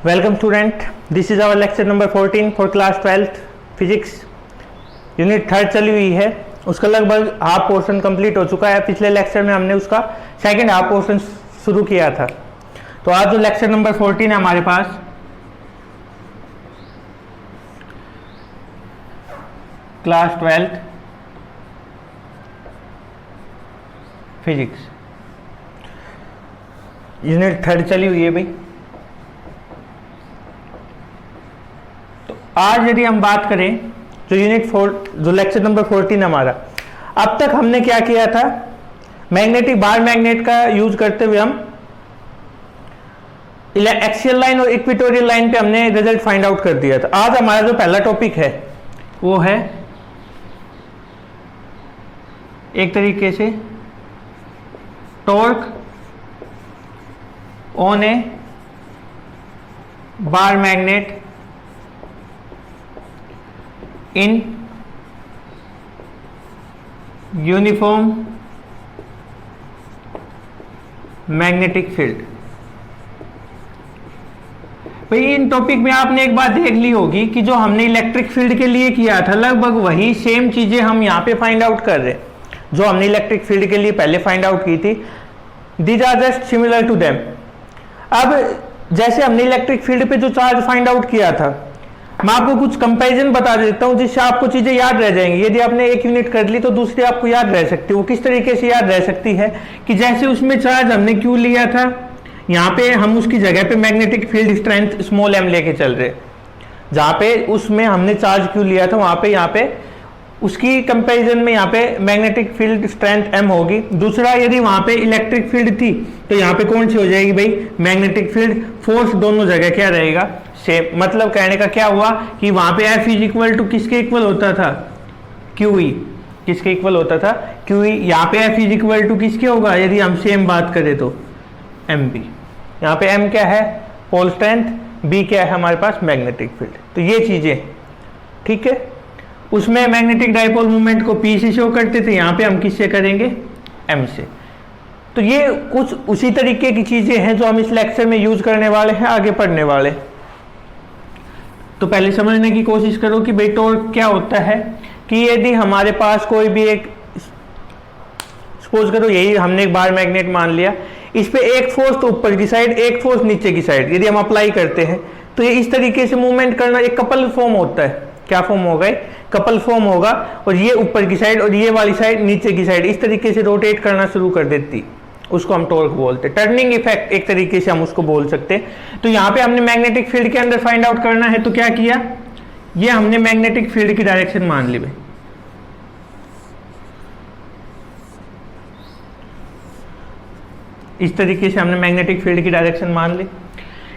Welcome student, this is our lecture number 14 for class 12th physics. Unit third चली हुई है, उसका लगभग हाफ पोर्शन कंप्लीट हो चुका है। पिछले लेक्चर में हमने उसका सेकंड हाफ पोर्शन शुरू किया था। तो आज जो लेक्चर नंबर 14 है हमारे पास, class 12th physics, unit third चली हुई है भाई। तो आज यदि हम बात करें जो जो लेक्चर नंबर 14 हमारा, अब तक हमने क्या किया था, मैग्नेटिक बार मैग्नेट का यूज करते हुए हम एक्सियल लाइन और इक्वेटोरियल लाइन पे हमने रिजल्ट फाइंड आउट कर दिया था। आज हमारा जो पहला टॉपिक है वो है एक तरीके से torque on A bar magnet in uniform magnetic field. भाई इन टॉपिक में आपने एक बात देख ली होगी कि जो हमने इलेक्ट्रिक फील्ड के लिए किया था लगभग वही सेम चीजें हम यहां पे फाइंड आउट कर रहे हैं जो हमने इलेक्ट्रिक फील्ड के लिए पहले फाइंड आउट की थी। These are just similar to them. अब जैसे हमने इलेक्ट्रिक फील्ड पे जो चार्ज फाइंड आउट किया था, मैं आपको कुछ कंपैरिजन बता देता हूं जिससे आपको चीजें याद रह जाएंगी। यदि आपने एक यूनिट कर ली तो दूसरी आपको याद रह सकती है। वो किस तरीके से याद रह सकती है कि जैसे उसमें चार्ज हमने क्यों लिया था, यहाँ पे हम उसकी जगह पे magnetic field strength small m लेके चल रहे, जहां पे उसमें हमने चार्ज क्यों लिया था वहां पे यहाँ पे उसकी कंपैरिजन में यहाँ पे मैग्नेटिक फील्ड स्ट्रेंथ m होगी। दूसरा, यदि वहां पे इलेक्ट्रिक फील्ड थी तो यहाँ पे कौन सी हो जाएगी भाई, मैग्नेटिक फील्ड। फोर्स दोनों जगह क्या रहेगा, सेम। मतलब कहने का क्या हुआ कि वहां पे F इज इक्वल टू किसके इक्वल होता था, QE। किसके इक्वल होता था, QE। यहाँ पे F इज इक्वल टू किसके होगा यदि हम सेम बात करें तो MP। यहाँ पे M क्या है, पोल स्ट्रेंथ, B क्या है हमारे पास, मैग्नेटिक फील्ड। तो ये चीजें ठीक है। उसमें मैग्नेटिक डाइपोल मूवमेंट को P से शो करते थे, यहाँ पे हम किससे करेंगे, M से। तो ये कुछ उसी तरीके की चीजें हैं जो हम इस लेक्चर में यूज करने वाले हैं, आगे पढ़ने वाले। तो पहले समझने की कोशिश करो कि भाई टॉर्क क्या होता है। कि यदि हमारे पास कोई भी एक, सपोज करो यही हमने एक बार मैग्नेट मान लिया, इस पे एक फोर्स तो ऊपर की साइड, एक फोर्स नीचे की साइड यदि हम अप्लाई करते हैं तो ये इस तरीके से मूवमेंट करना एक कपल फॉर्म होता है। क्या फॉर्म होगा, कपल फॉर्म होगा। और ये ऊपर की साइड और ये वाली साइड नीचे की साइड इस तरीके से रोटेट करना शुरू कर देती, उसको हम टॉर्क बोलते हैं। टर्निंग इफेक्ट एक तरीके से हम उसको बोल सकते हैं। तो यहाँ पे हमने मैग्नेटिक फील्ड के अंदर फाइंड आउट करना है तो क्या किया, ये हमने मैग्नेटिक फील्ड की डायरेक्शन मान ली भाई। इस तरीके से हमने मैग्नेटिक फील्ड की डायरेक्शन मान ली।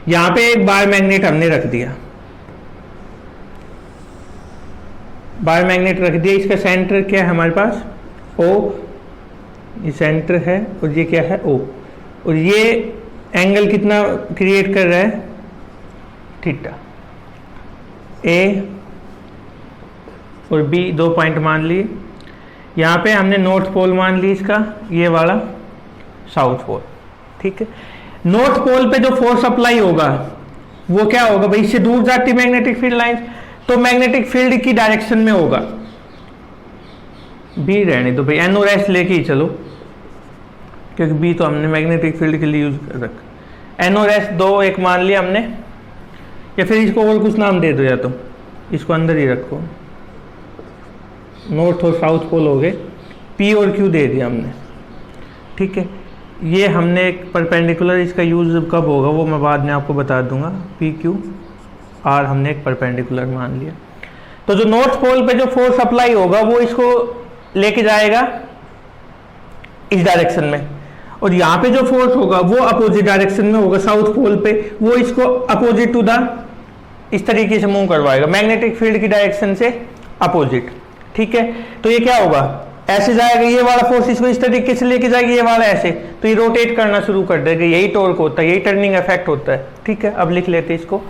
यहां पे एक बार मैग्नेट हमने रख दिया, बार मैग्नेट रख दिया। इसका सेंटर क्या है हमारे पास, O। ये सेंटर है और ये क्या है, O। और ये एंगल कितना क्रिएट कर रहा है, थीटा। A और B दो पॉइंट मान लिए। यहाँ पे हमने नॉर्थ पोल मान ली इसका, ये वाला साउथ पोल। ठीक है। नॉर्थ पोल पे जो फोर्स अप्लाई होगा वो क्या होगा भाई, इससे दूर जाती मैग्नेटिक फील्ड लाइन, तो मैग्नेटिक फील्ड की डायरेक्शन में होगा। बी रहने दो भाई, एन और एस लेके ही चलो, क्योंकि बी तो हमने मैग्नेटिक फील्ड के लिए यूज कर रखा। एन और एस दो एक मान लिया हमने, या फिर इसको और कुछ नाम दे दो, या तो इसको अंदर ही रखो। नॉर्थ और साउथ पोल हो गए, पी और क्यू दे दिया हमने। ठीक है। ये हमने एक परपेंडिकुलर, इसका यूज कब होगा वो मैं बाद में आपको बता दूंगा। पी क्यू आर हमने एक परपेंडिकुलर मान लिया। तो जो नॉर्थ पोल पे जो फोर्स अप्लाई होगा वो इसको लेके जाएगा इस डायरेक्शन में, और यहाँ पे जो फोर्स होगा वो अपोजिट डायरेक्शन में होगा साउथ पोल पे, वो इसको अपोजिट टू द इस तरीके से मूव करवाएगा, मैग्नेटिक फील्ड की डायरेक्शन से अपोजिट। ठीक है। तो ये क्या होगा, ऐसे जाएगा, ये वाला फोर्स इसको इस तरीके से लेके जाएगी, ये वाला ऐसे, तो ये रोटेट करना शुरू कर देगा। यही टॉर्क होता है, यही टर्निंग इफेक्ट होता है। ठीक है। अब लिख लेते हैं इसको।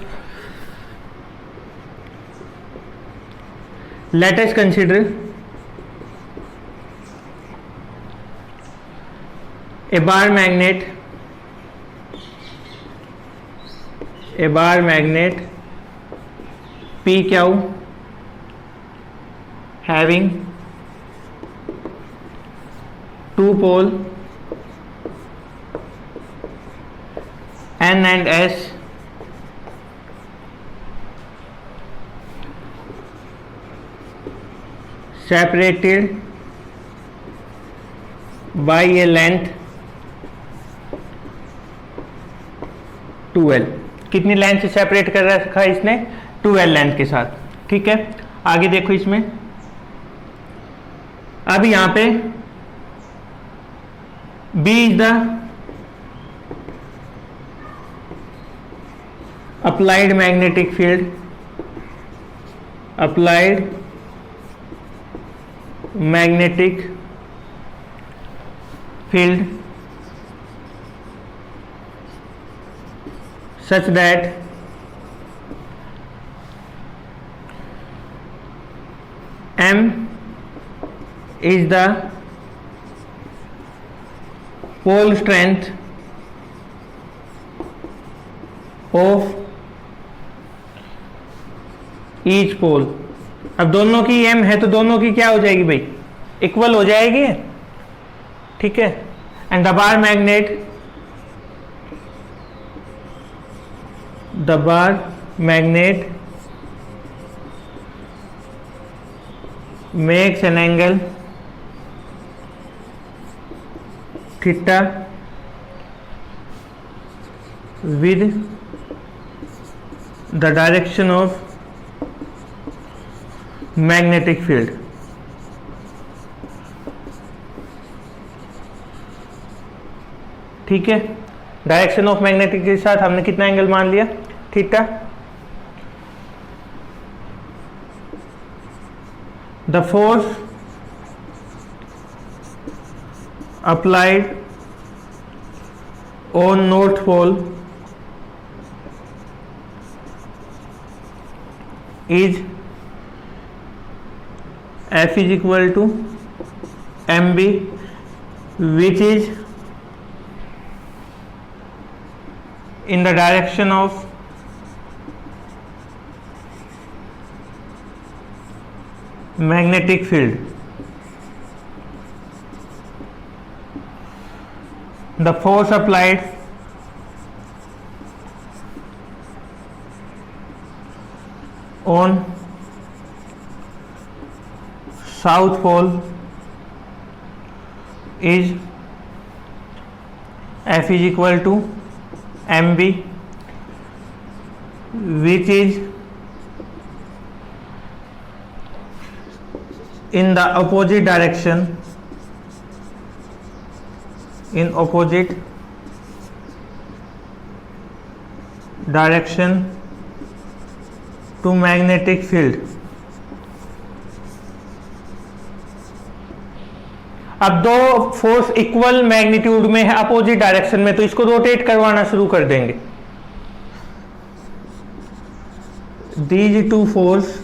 Let us consider a bar magnet A bar magnet PQ having two pole N and S separated by a length 2L। कितनी लेंथ से सेपरेट कर रखा है इसने? 2L लेंथ के साथ। ठीक है, आगे देखो इसमें। अब यहां पे B is the applied magnetic field, applied magnetic field such that M is the pole strength of each pole। अब दोनों की M है तो दोनों की क्या हो जाएगी भाई? इक्वल हो जाएगी। ठीक है, and the bar magnet, the bar magnet makes an angle theta with the direction of magnetic field। ठीक है, डायरेक्शन ऑफ मैग्नेटिक के साथ हमने कितना एंगल मान लिया? Theta. The force applied on north pole is F is equal to MB, which is in the direction of magnetic field। The force applied on south pole is F is equal to MB, which is in the opposite direction, in opposite direction to magnetic field। अब दो force equal magnitude में है, opposite direction में, तो इसको rotate करवाना शुरू कर देंगे। These two force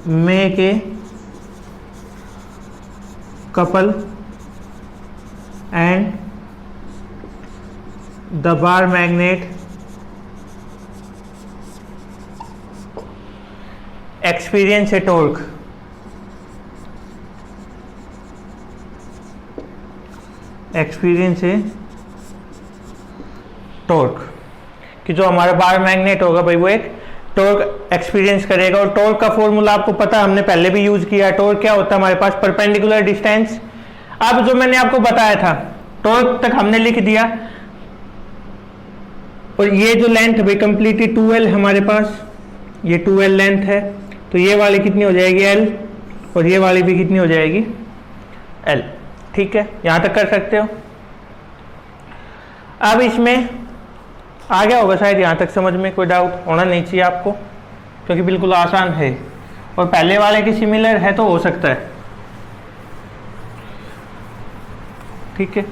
make a couple and the bar magnet experience a torque। Experience A torque कि जो हमारा बार मैग्नेट होगा भाई वो एक टॉर्क एक्सपीरियंस करेगा। और टॉर्क का फॉर्मूला आपको पता है, हमने पहले भी यूज किया। टॉर्क क्या होता है हमारे पास? Perpendicular distance. अब जो मैंने आपको बताया था टॉर्क तक हमने लिख दिया, और ये जो लेंथ है भाई कंप्लीटली 2L हमारे पास, ये 2L लेंथ है, तो ये वाली कितनी हो जाएगी? L, और ये वाली भी कितनी हो जाएगी? L। ठीक है, यहां तक कर सकते हो। अब इसमें आ गया होगा शायद, यहां तक समझ में कोई डाउट होना नहीं चाहिए आपको, क्योंकि बिल्कुल आसान है और पहले वाले के सिमिलर है तो हो सकता है। ठीक है,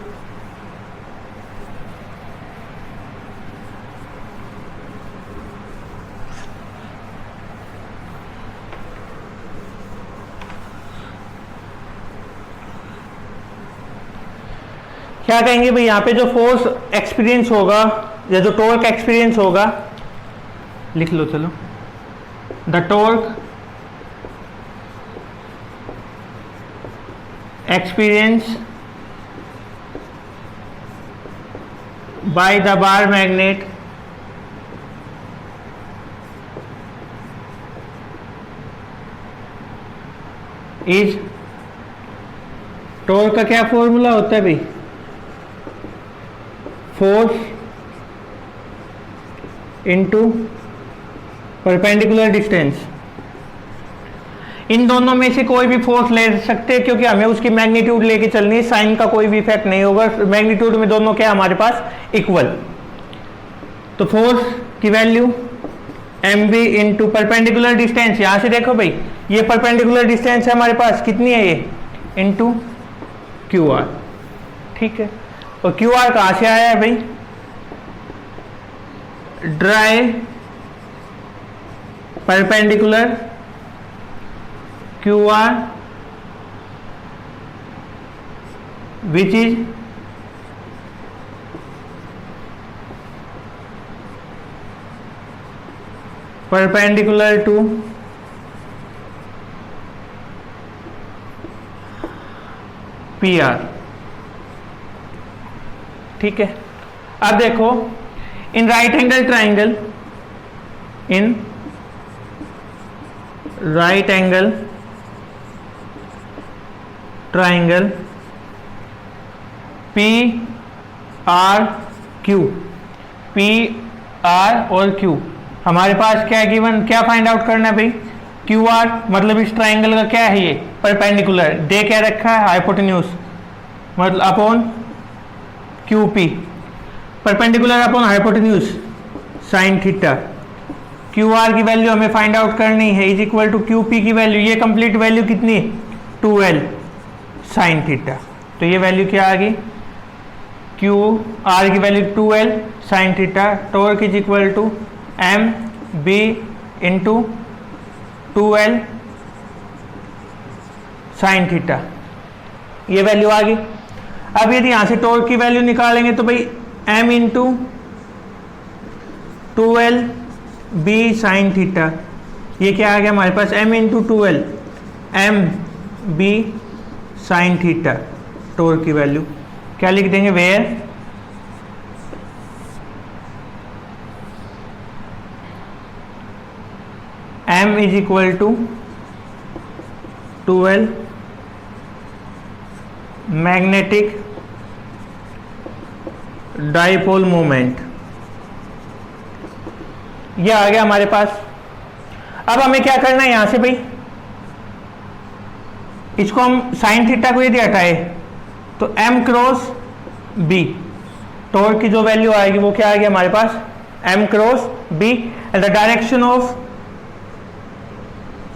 क्या कहेंगे भाई, यहाँ पे जो फोर्स एक्सपीरियंस होगा या जो टॉर्क एक्सपीरियंस होगा, लिख लो चलो, the torque experience by the bar magnet is, torque का क्या फॉर्मूला होता है भाई, फोर्स इनटू परपेंडिकुलर डिस्टेंस। इन दोनों में से कोई भी फोर्स ले सकते हैं क्योंकि हमें उसकी मैग्नीट्यूड लेके चलनी है, साइन का कोई भी इफेक्ट नहीं होगा, मैग्नीट्यूड में दोनों क्या हमारे पास इक्वल। तो फोर्स की value mv into perpendicular distance, यहां से देखो भाई ये परपेंडिकुलर डिस्टेंस है हमारे पास, कितनी है ये, इंटू क्यू आर। ठीक है, और क्यू आर कहां से आया है भाई, dry perpendicular QR which is perpendicular to PR। ठीक है, अब देखो in right angle triangle, in right angle triangle P R Q, P R और क्यू हमारे पास क्या गिवन, क्या फाइंड आउट करना है भाई, क्यू आर मतलब इस ट्राइंगल का क्या है ये, परपेंडिकुलर, दे क्या रखा है, हाइपोटेन्यूज मतलब upon Q P, perpendicular upon hypotenuse sine theta. Q R की वैल्यू हमें फाइंड आउट करनी है, is equal to Q P की वैल्यू, ये कंप्लीट वैल्यू कितनी है, 2L साइन थीटा। तो ये वैल्यू क्या आ गई, क्यू आर की value 2L sine theta, torque is equal to M B into 2L sine theta, ये वैल्यू आ गई। अब यदि यहां से टॉर्क की वैल्यू निकालेंगे तो भाई m into 2L B sine theta, ये क्या आ गया हमारे पास, m into 2L M B sine theta, torque की वैल्यू क्या लिख देंगे, where m is equal to 2L magnetic dipole moment, ये आ गया हमारे पास। अब हमें क्या करना है यहां से भाई, इसको हम साइन थीटा को यदि हटाए तो m क्रॉस b, टॉर्क की जो वैल्यू आएगी वो क्या आ गया हमारे पास, m cross b and the direction of,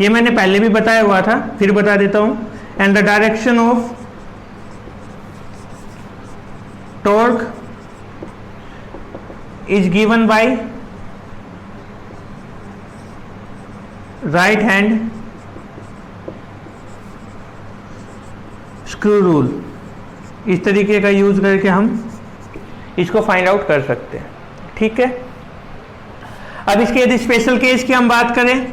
ये मैंने पहले भी बताया हुआ था फिर बता देता हूं, and the direction of torque is given bye right hand screw rule. इस तरीके का यूज करके हम इसको फाइंड आउट कर सकते हैं। ठीक है, अब इसके यदि स्पेशल केस की हम बात करें,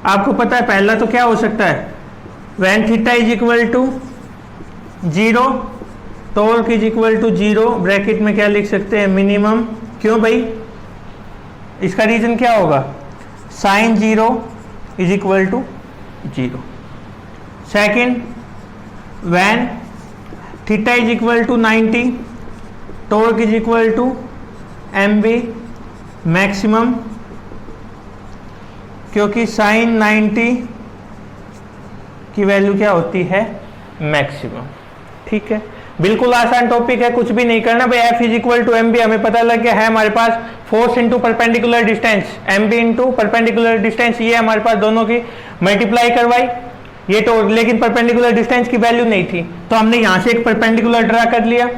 आपको पता है पहला तो क्या हो सकता है, when theta is equal to 0, torque is equal to 0, bracket में क्या लिख सकते हैं, मिनिमम। क्यों भाई, इसका रीजन क्या होगा, sine 0 is equal to 0। Second, when theta is equal to 90, torque is equal to mv maximum, क्योंकि साइन 90 की वैल्यू क्या होती है, मैक्सिमम। ठीक है, बिल्कुल आसान टॉपिक है, कुछ भी नहीं करना भाई। F is equal to M B हमें पता लग गया है, हमारे पास force into perpendicular distance, M B into perpendicular distance, ये हमारे पास दोनों की मल्टीप्लाई करवाई, ये तो, लेकिन परपेंडिकुलर डिस्टेंस की वैल्यू नहीं थी तो हमने यहाँ से एक परपेंडिकुलर ड्रा कर लिया,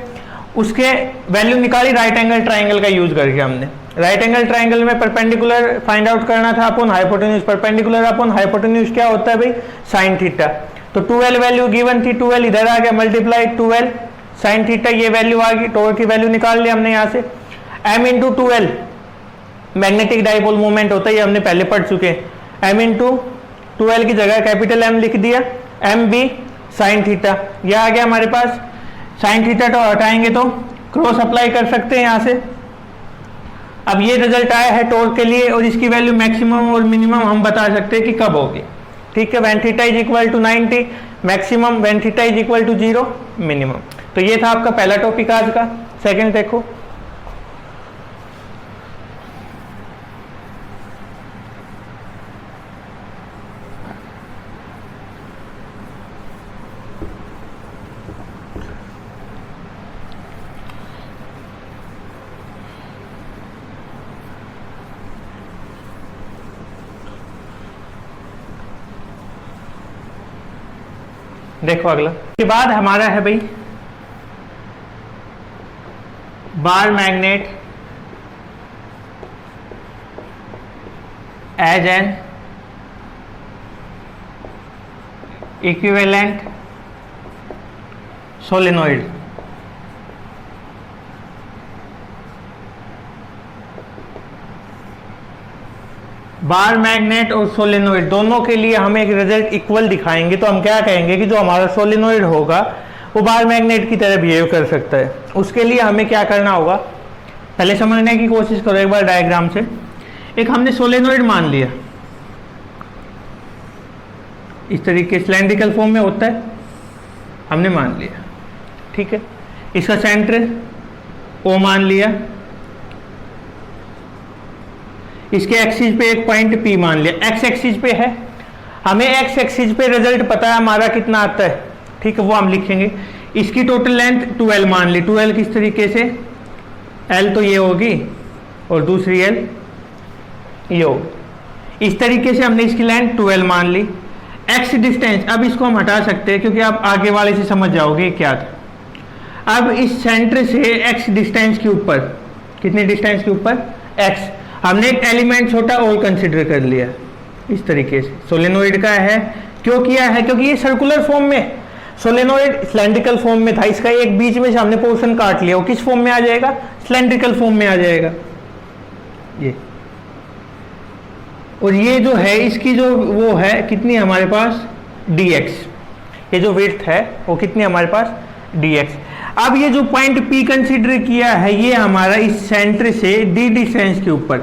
उसके वैल्यू निकाली राइट एंगल ट्राइंगल का यूज करके हमने। राइट एंगल ट्राइंगल में परपेंडिकुलर फाइंड आउट करना था अपन हाइपोटेन्यूज, परपेंडिकुलर अपन हाइपोटेन्यूज क्या होता है भाई, साइन थीटा। तो 2L वैल्यू गिवन थी, 2L इधर आ गया, मल्टीप्लाई 2L साइन थीटा, ये वैल्यू आ गई, टोर की वैल्यू निकाल ली हमने यहाँ से। m into 2L magnetic dipole moment होता है, ये हमने पहले पढ़ चुके हैं। m इंटू 2L की जगह कैपिटल M लिख दिया, m भी साइन थीटा, ये आ गया हमारे पास। साइन थीटा तो हटाएंगे तो क्रॉस अप्लाई कर सकते हैं यहाँ से। अब ये रिजल्ट आया है टोर के लिए, और इसकी वैल्यू मैक्सिमम और मिनिमम हम बता सकते हैं कि कब होगी। ठीक है, when theta is equal to 90 maximum, when theta is equal to 0 minimum. तो ये था आपका पहला टॉपिक आज का। सेकंड देखो, देखो अगला के बाद हमारा है भाई bar magnet as an equivalent solenoid. Bar magnet और सोलेनोइड दोनों के लिए हम एक रिजल्ट इक्वल दिखाएंगे, तो हम क्या कहेंगे कि जो हमारा सोलेनोइड होगा वो बार मैग्नेट की तरह बिहेव कर सकता है। उसके लिए हमें क्या करना होगा, पहले समझने की कोशिश करो एक बार डायग्राम से। एक हमने सोलेनोइड मान लिया, इस तरीके सिलेंड्रिकल फॉर्म में होता है, हमने मान लिया। ठीक है, इसका सेंटर ओ मान लिया, इसके एक्सिस पे एक पॉइंट P मान लिया, एक्स एक्सिस पे है, हमें एक्स एक्सिस पे रिजल्ट पता है हमारा कितना आता है। ठीक है, वो हम लिखेंगे। इसकी टोटल लेंथ 2L मान ली, 2L किस तरीके से, L तो ये होगी और दूसरी L ये होगी। इस तरीके से हमने इसकी लेंथ 2L मान ली। एक्स डिस्टेंस, अब इसको हम हटा सकते हैं क्योंकि आप आगे वाले से समझ जाओगे क्या था। अब इस सेंटर से एक्स डिस्टेंस के ऊपर, कितनी डिस्टेंस के ऊपर, एक्स, हमने एक एलिमेंट छोटा और कंसिडर कर लिया इस तरीके से। सोलेनोइड का है, क्यों किया है, क्योंकि ये सर्कुलर फॉर्म में, सोलेनोइड सिलेंड्रिकल फॉर्म में था, इसका एक बीच में से हमने पोर्शन काट लिया, वो किस फॉर्म में आ जाएगा, सिलेंड्रिकल फॉर्म में आ जाएगा ये। और ये जो है इसकी जो वो है कितनी हमारे पास, dx, ये जो विड्थ है वो कितनी हमारे पास, dx। अब ये जो पॉइंट P कंसीडर किया है ये हमारा इस सेंटर से d डिस्टेंस के ऊपर,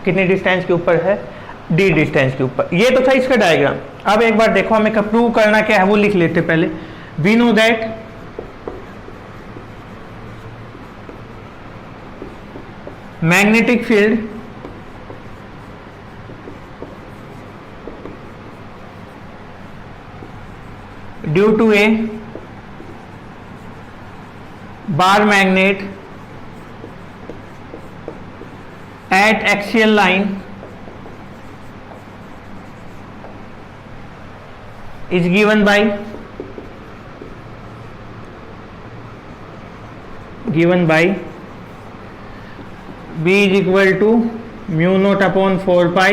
कितनी डिस्टेंस के ऊपर है, d डिस्टेंस के ऊपर। ये तो था इसका डायग्राम। अब एक बार देखो हमें प्रूव करना क्या है वो लिख लेते पहले। We know that magnetic field due to a bar magnet at axial line is given by B is equal to mu naught upon 4 pi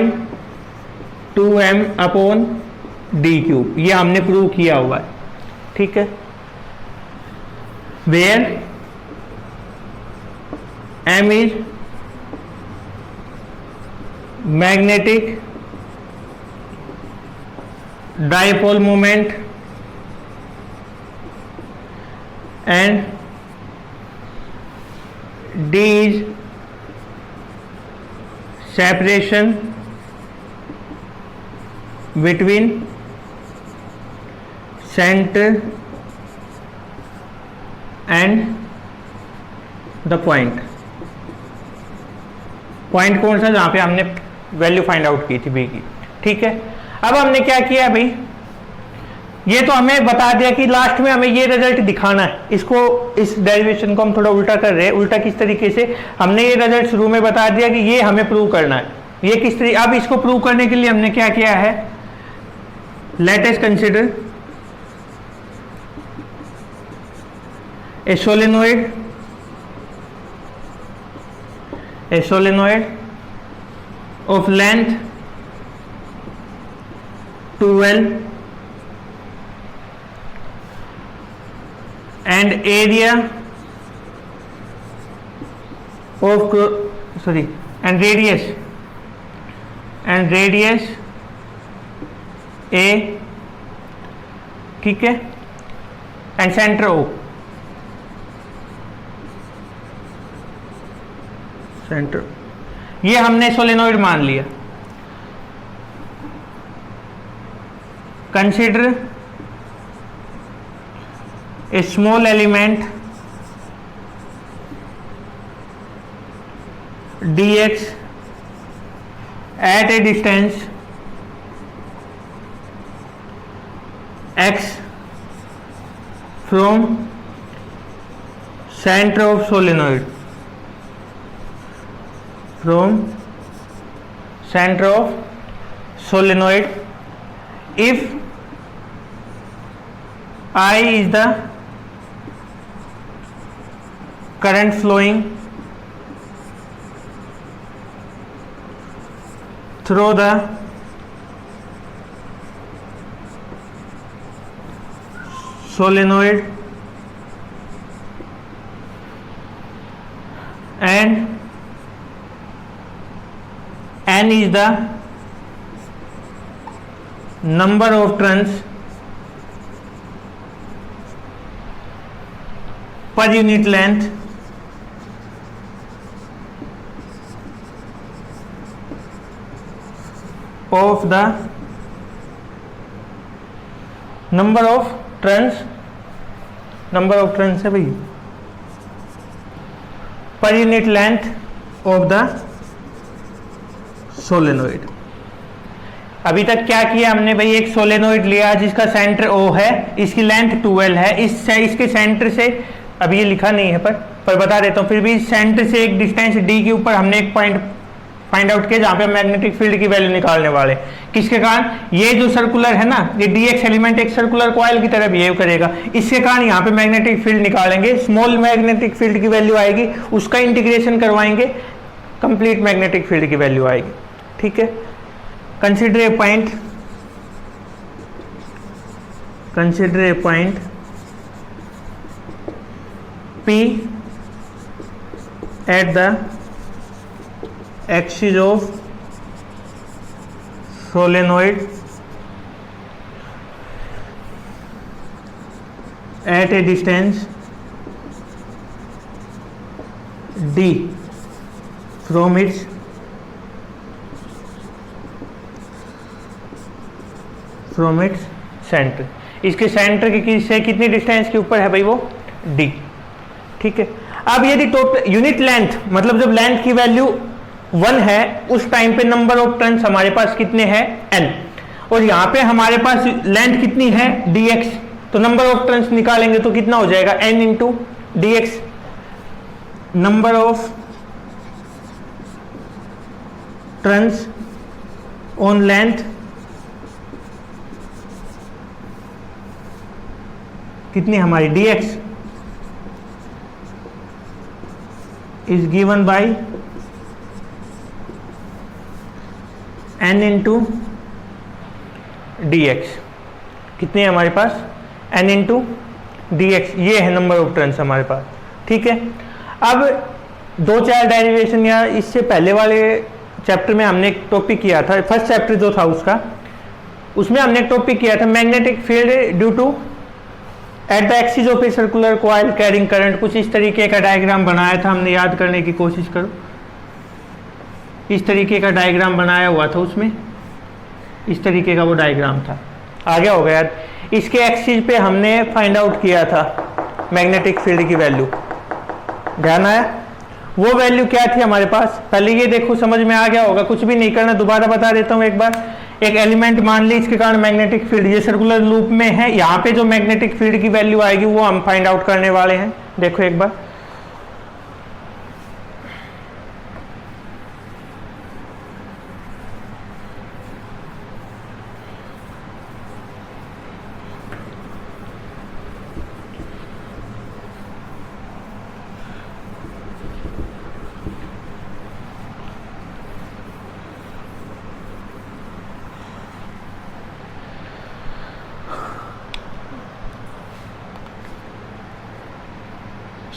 2m upon d cube। ये हमने प्रूव किया हुआ है। ठीक है, where m is magnetic dipole moment and d is separation between center and the point. Point कौन सा, जहां पे हमने वैल्यू फाइंड आउट की थी बी की। ठीक है, अब हमने क्या किया भाई, ये तो हमें बता दिया कि लास्ट में हमें ये रिजल्ट दिखाना है। इसको, इस डेरिवेशन को हम थोड़ा उल्टा कर रहे हैं। उल्टा किस तरीके से, हमने ये रिजल्ट शुरू में बता दिया कि ये हमें प्रूव करना है, ये किस तरीके। अब इसको प्रूव करने के लिए हमने क्या किया है, let us consider a solenoid A solenoid of length 12 and area of and radius a, ठीक है, एंड सेंटर O, सेंटर, ये हमने सोलेनोइड मान लिया। Consider a small element dx at a distance x from center of solenoid, from center of solenoid, if I is the current flowing through the solenoid and n is the number of turns per unit length of the number of turns है भाई, per unit length of the solenoid। अभी तक क्या किया हमने भाई, एक solenoid लिया जिसका सेंटर O है, इसकी लेंथ 12 है, इसके सेंटर से, अभी ये लिखा नहीं है पर बता देता हूँ, फिर भी सेंटर से एक डिस्टेंस D के ऊपर हमने एक पॉइंट फाइंड आउट किया जहां पे मैग्नेटिक फील्ड की वैल्यू निकालने वाले, किसके कारण, ये जो सर्कुलर है ना, ये dx एलिमेंट एक सर्कुलर कॉइल की तरह बिहेव करेगा, इसके कारण यहाँ पे मैग्नेटिक फील्ड निकालेंगे, स्मॉल मैग्नेटिक फील्ड की वैल्यू आएगी, उसका इंटीग्रेशन करवाएंगे, कंप्लीट मैग्नेटिक फील्ड की वैल्यू आएगी। ठीक है, consider a point P at the axis of solenoid at a distance d from its centre, इसके सेंटर की से कितनी डिस्टेंस के ऊपर है भाई, वो d। ठीक है, अब यदि टोटल यूनिट लेंथ, मतलब जब लेंथ की वैल्यू 1 है उस टाइम पे नंबर ऑफ टर्न्स हमारे पास कितने हैं, n, और यहाँ पे हमारे पास लेंथ कितनी है, dx, तो नंबर ऑफ टर्न्स निकालेंगे तो कितना हो जाएगा, n into dx, number of turns on length कितनी हमारी dx is given by n into dx, कितनी है हमारे पास, n इंटू dx, ये है नंबर ऑफ टर्न्स हमारे पास। ठीक है, अब 2-4 डेरिवेशन या इससे पहले वाले चैप्टर में हमने एक टॉपिक किया था, फर्स्ट चैप्टर जो था उसका, उसमें हमने एक टॉपिक किया था magnetic field due to at the axis of a circular coil carrying current, कुछ इस तरीके का डायग्राम बनाया था हमने, याद करने की कोशिश करो, इस तरीके का डायग्राम बनाया हुआ था, उसमें इस तरीके का वो डायग्राम था, आ गया होगा यार। इसके एक्सिस पे हमने फाइंड आउट किया था मैग्नेटिक फील्ड की वैल्यू, ध्यान आया, वो वैल्यू क्या थी हमारे पास, पहले ये देखो समझ में आ गया होगा, कुछ भी नहीं करना, दोबारा बता देता हूँ एक बार। एक एलिमेंट मान ली, इसके कारण मैग्नेटिक फील्ड, ये सर्कुलर लूप में है, यहाँ पे जो मैग्नेटिक फील्ड की वैल्यू आएगी वो हम फाइंड आउट करने वाले हैं। देखो एक बार,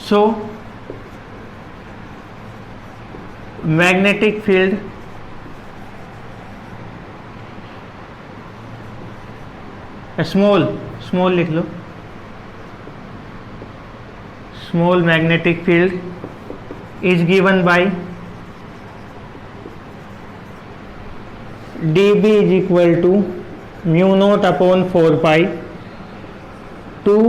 सो मैग्नेटिक फील्ड स्मॉल लिख लो, small magnetic field is given by dB is equal to mu naught upon 4 pi 2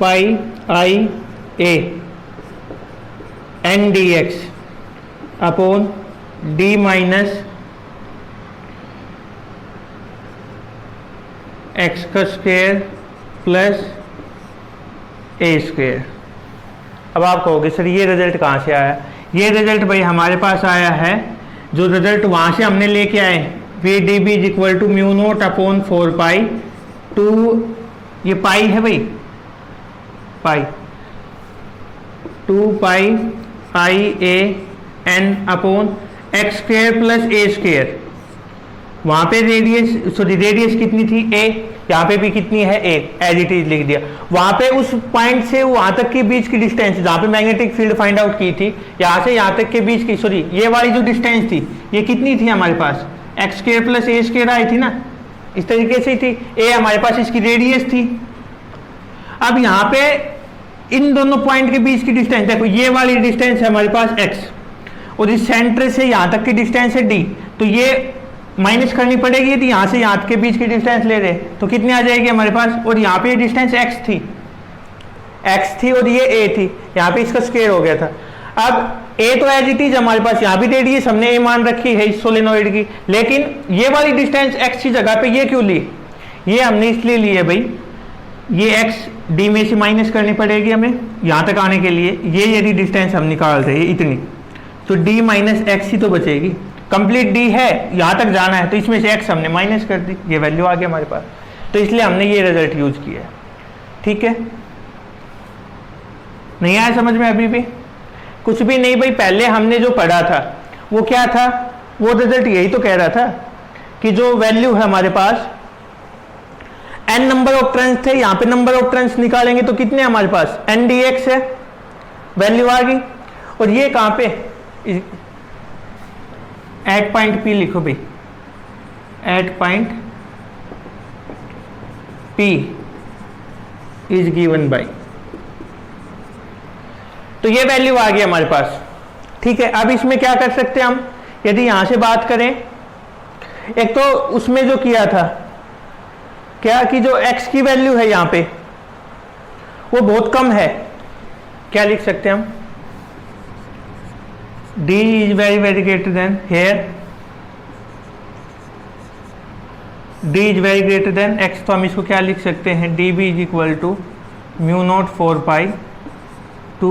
pi I A N D x upon D minus X का स्क्वायर प्लस ए square. अब आप कहोगे sir ये result कहाँ से आया? ये रिजल्ट भाई हमारे पास आया है, जो रिजल्ट वहाँ से हमने लेके आए, we D B is equal to mu naught upon 4 pi 2, ये पाई है भाई, pi 2 pi I A N upon X square plus A square. वहाँ पे रेडियस कितनी थी? ए। यहाँ पे भी कितनी है? ए। एज इट इज लिख दिया। वहाँ पे उस पॉइंट से वहाँ तक के बीच की डिस्टेंस, जहाँ पे मैग्नेटिक फील्ड फाइंड आउट की थी, यहाँ से यहाँ तक के बीच की, सॉरी ये वाली जो डिस्टेंस थी ये कितनी थी हमारे पास? एक्स स्क्वायर प्लस ए स्क्वायर आई थी ना, इस तरीके से थी। ए हमारे पास इसकी रेडियस थी। अब यहाँ पे इन दोनों पॉइंट के बीच की डिस्टेंस देखो, ये वाली डिस्टेंस है हमारे पास एक्स, और इस सेंटर से यहाँ तक की डिस्टेंस है डी, तो ये माइनस करनी पड़ेगी। यदि यहाँ से यहाँ के बीच की डिस्टेंस ले रहे तो कितनी आ जाएगी हमारे पास? और यहाँ पे ये डिस्टेंस एक्स थी और ये ए थी, यहाँ पे इसका स्क्वायर हो गया था। अब ए तो एज इट इज हमारे पास, यहाँ भी रेडियस हमने ए मान रखी है इस सोलेनोइड की, लेकिन ये वाली डिस्टेंस एक्स की जगह पे ये क्यों ली? ये हमने इसलिए ली है भाई, ये एक्स डी में से माइनस करनी पड़ेगी हमें यहाँ तक आने के लिए। ये यदि डिस्टेंस हम निकाल रहे हैं इतनी, तो डी माइनस एक्स ही तो बचेगी। कंप्लीट डी है, यहाँ तक जाना है, तो इसमें से एक्स हमने माइनस कर दी, ये वैल्यू आ गई हमारे पास, तो इसलिए हमने ये रिजल्ट यूज किया है। ठीक है, नहीं आया समझ में अभी भी? कुछ भी नहीं भाई, पहले हमने जो पढ़ा था वो क्या था? वो रिजल्ट यही तो कह रहा था कि जो वैल्यू है हमारे पास n नंबर ऑफ टर्न्स थे, यहाँ पे नंबर ऑफ टर्न्स निकालेंगे तो कितने हमारे पास? n dx है, वैल्यू आ गई। और ये कहाँ पे? एट पॉइंट P लिखो भाई, at point P is given by, तो ये वैल्यू आ गई हमारे पास। ठीक है, अब इसमें क्या कर सकते हैं हम? यदि यहां से बात करें, एक तो उसमें जो किया था क्या कि जो x की वैल्यू है यहां पे वो बहुत कम है, क्या लिख सकते हैं हम? d is very greater than, here d is very greater than x, तो हम इसको क्या लिख सकते हैं? dB is equal to mu naught 4 pi 2,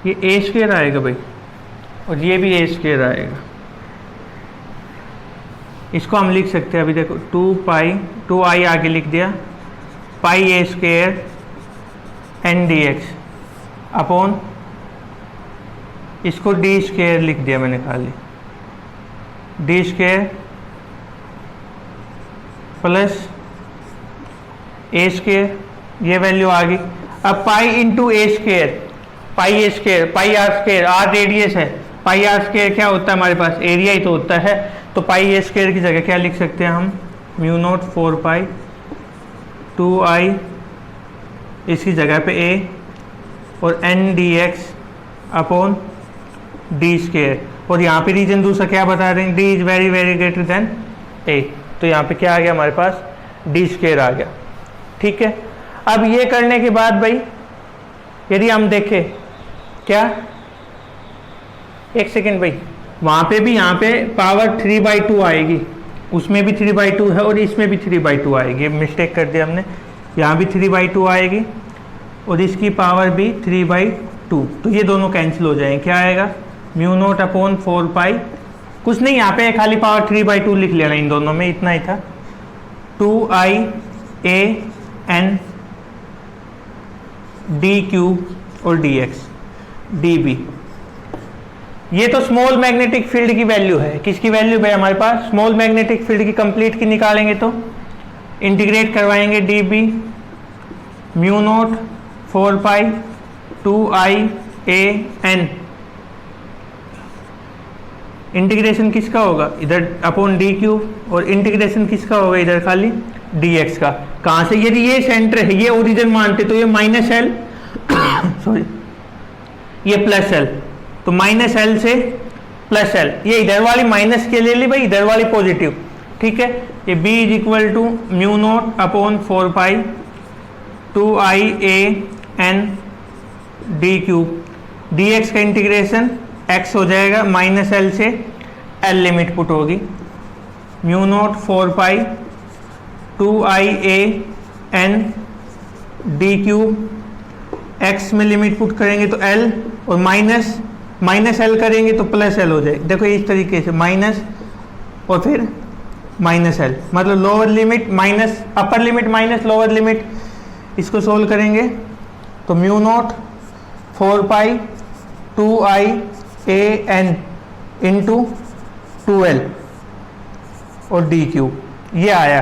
ये a स्क्वायर आएगा भाई, और ये भी a स्क्वायर आएगा। इसको हम लिख सकते हैं, अभी देखो 2 आई आगे लिख दिया, pi a square n D x upon, इसको डी स्क्वायर लिख दिया मैंने खाली, डी स्क्वायर प्लस ए स्क्वायर, ये वैल्यू आ गई। अब pi into a square, pi a square, pi r square, r radius है, पाई आर स्क्वायर क्या होता है हमारे पास? एरिया ही तो होता है, तो पाई ए स्क्वायर की जगह क्या लिख सकते हैं हम? म्यू नॉट 4 पाई 2 आई, इसकी जगह पे ए, और N D x upon D square, और यहाँ पे रीजन दूसरा क्या बता रहे हैं? D is very greater than A, तो यहाँ पे क्या आ गया हमारे पास? डी स्क्वायर आ गया। ठीक है, अब ये करने के बाद भाई यदि हम देखें क्या, एक सेकेंड भाई, वहाँ पे भी यहाँ पे पावर 3/2 आएगी, उसमें भी 3/2 है और इसमें भी 3/2 आएगी, मिस्टेक कर दिया हमने, यहाँ भी 3/2 आएगी और इसकी पावर भी 3/2, तो ये दोनों कैंसिल हो जाएंगे। क्या आएगा? म्यू नोट अपॉन 4 पाई, कुछ नहीं यहाँ पे खाली पावर 3/2 लिख लेना, इन दोनों में इतना ही था, 2 आई ए एन डी क्यूब और डी एक्स डी बी, ये तो स्मॉल मैग्नेटिक फील्ड की वैल्यू है। किसकी वैल्यू है हमारे पास? स्मॉल मैग्नेटिक फील्ड की कंप्लीट की निकालेंगे तो इंटीग्रेट करवाएंगे D B mu naught 4 pi 2 I A N. Integration किसका होगा? इधर अपॉन डी क्यूब, और इंटीग्रेशन किसका होगा? इधर खाली डी एक्स का। कहां से? यदि ये सेंटर है, ये ओरिजिन मानते तो ये माइनस एल सॉरी ये प्लस एल, तो माइनस एल से प्लस एल, ये इधर वाली माइनस के ले ली भाई, इधर वाली पॉजिटिव, ठीक है। ये b is equal to mu naught upon 4 pi 2 I A N d cube, d x का इंटीग्रेशन x हो जाएगा माइनस एल से l लिमिट पुट होगी, mu naught 4 pi 2 I A N d cube, x में limit put करेंगे तो l, और minus l करेंगे तो प्लस l हो जाएगा। देखो इस तरीके से माइनस और फिर माइनस l, मतलब lower limit minus upper limit minus lower limit. इसको सोल्व करेंगे तो mu naught 4 pi 2 I A N into 2l और डी क्यूब, ये आया।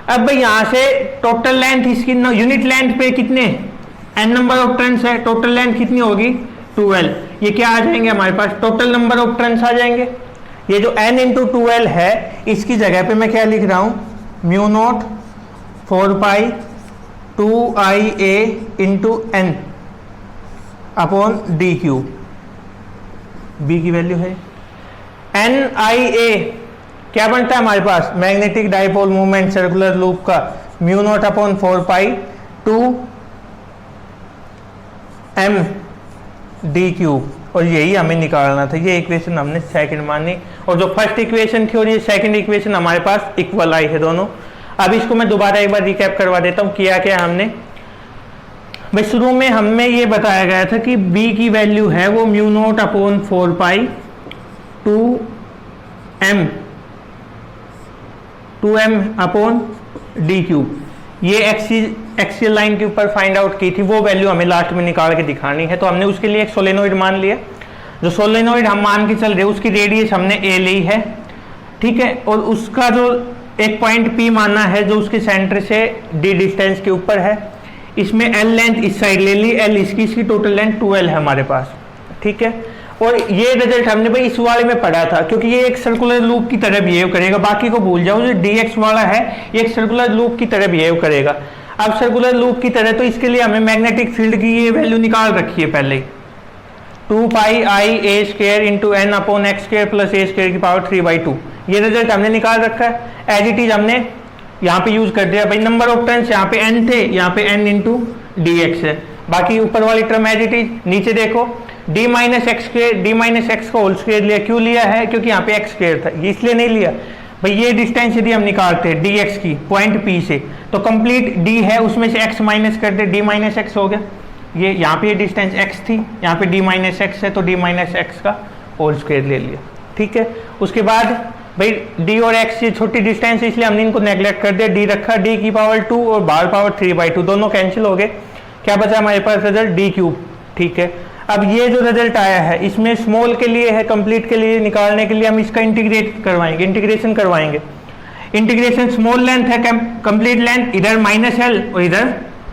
अब भाई यहाँ से टोटल लेंथ इसकी यूनिट लेंथ पे कितने n नंबर ऑफ टर्न्स है, टोटल लेंथ कितनी होगी 2l। ये क्या आ जाएंगे हमारे पास? टोटल नंबर ऑफ टर्न्स आ जाएंगे। ये जो n इंटू 2l है, इसकी जगह पे मैं क्या लिख रहा हूं? Mu naught 4 pi 2 I A into N upon D cube, b की वैल्यू है एन आई ए। क्या बनता है हमारे पास? Magnetic dipole movement circular loop का mu naught upon 4 pi 2 M D cube, और यही हमें निकालना था। ये इक्वेशन हमने सेकंड मानी, और जो फर्स्ट इक्वेशन थी और ये सेकंड इक्वेशन हमारे पास इक्वल आई है दोनों। अब इसको मैं दोबारा एक बार रिकैप करवा देता हूँ किया क्या हमने। भाई शुरू में हमें ये बताया गया था कि b की वैल्यू है वो mu naught upon 4 pi 2 m upon D cube, ये एक्सियल लाइन के ऊपर फाइंड आउट की थी। वो वैल्यू हमें लास्ट में निकाल के दिखानी है, तो हमने उसके लिए एक सोलेनोइड मान लिया। जो सोलेनोइड हम मान के चल रहे उसकी रेडियस हमने a ली है, ठीक है, और उसका जो एक पॉइंट P माना है जो उसके सेंटर से d डिस्टेंस के ऊपर है। इसमें l लेंथ इस साइड ले ली, l इसकी टोटल लेंथ 2l है हमारे पास, ठीक है। और ये रिजल्ट हमने भाई इस वाले में पढ़ा था, क्योंकि ये एक सर्कुलर लूप की तरह बिहेव करेगा। बाकी को भूल जाओ, जो dx वाला है ये एक सर्कुलर लूप की तरह बिहेव करेगा। अब सर्कुलर लूप की तरह, तो इसके लिए हमें मैग्नेटिक फील्ड की ये वैल्यू निकाल रखी है पहले, 2 pi I A square into N upon X square plus A square की पावर 3/2। ये रिजल्ट हमने निकाल रखा है। एज इट इज हमने यहाँ पे यूज कर दिया भाई। नंबर ऑफ टर्न्स यहाँ पे n थे, यहाँ पे n इंटू डी एक्स है। बाकी ऊपर वाली टर्म एज इट इज। नीचे देखो d minus x square, d minus X का होल स्क्वायर लिया। क्यों लिया है? क्योंकि यहाँ पे एक्स स्क्वायर था, ये इसलिए नहीं लिया भाई। ये डिस्टेंस यदि हम निकालते हैं dx की पॉइंट P से, तो कंप्लीट d है उसमें से x माइनस कर दे, d माइनस एक्स हो गया। ये यहाँ पे ये डिस्टेंस x थी, यहाँ पे d माइनस एक्स है, तो d माइनस एक्स का होल स्क्वायर ले लिया, ठीक है। उसके बाद भाई d और x ये छोटी डिस्टेंस है, इसलिए हमने इनको नेग्लेक्ट कर दिया, d रखा, d की पावर 2 और बाहर पावर 3/2, दोनों कैंसिल हो गए। क्या बचा हमारे पास रिजल्ट? d क्यूब, ठीक है। अब ये जो रिजल्ट आया है इसमें स्मॉल के लिए है, कंप्लीट के लिए निकालने के लिए हम इसका इंटीग्रेट करवाएंगे, इंटीग्रेशन करवाएंगे। इंटीग्रेशन स्मॉल लेंथ है, कंप्लीट लेंथ इधर माइनस एल और इधर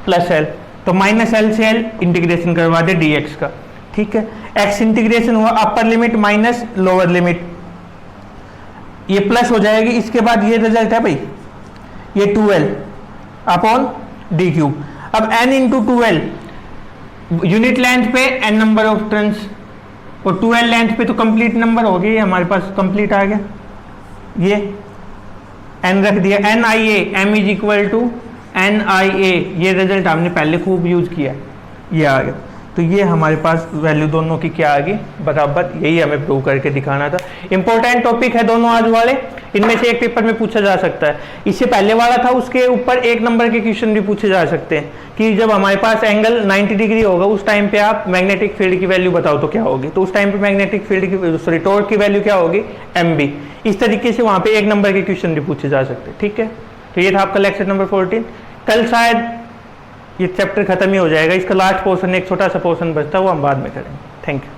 प्लस एल, तो माइनस एल से एल इंटीग्रेशन करवा दे dx का, ठीक है। x इंटीग्रेशन हुआ upper limit minus lower limit, ये प्लस हो जाएगी। इसके बाद ये रिजल्ट है भाई, ये 2l अपॉन डी क्यूब। अब n into 2l, unit length पे n नंबर ऑफ टर्न्स, और 2l लेंथ पे तो कंप्लीट नंबर हो गई, हमारे पास कंप्लीट आ गया। ये n रख दिया, n i a, m is equal to n i a. ये रिजल्ट हमने पहले खूब यूज किया, ये आ गया। तो ये हमारे पास वैल्यू दोनों की क्या आ गई बराबर, यही हमें प्रूव करके दिखाना था। इंपॉर्टेंट टॉपिक है दोनों आज वाले, इनमें से एक पेपर में पूछा जा सकता है। इससे पहले वाला था उसके ऊपर 1 नंबर के क्वेश्चन भी पूछे जा सकते हैं कि जब हमारे पास एंगल 90 डिग्री होगा उस टाइम पे आप मैग्नेटिक फील्ड की वैल्यू बताओ तो क्या होगी। तो उस टाइम पे मैग्नेटिक फील्ड की टॉर्क की वैल्यू क्या होगी? mb। इस तरीके से वहाँ पे 1 नंबर के क्वेश्चन भी पूछे जा सकते हैं, ठीक है। तो ये था आपका लेक्चर नंबर 14। कल शायद ये चैप्टर खत्म ही हो जाएगा, इसका लास्ट पोर्शन एक छोटा सा पोर्शन बचता है, वो हम बाद में करेंगे। Thank you.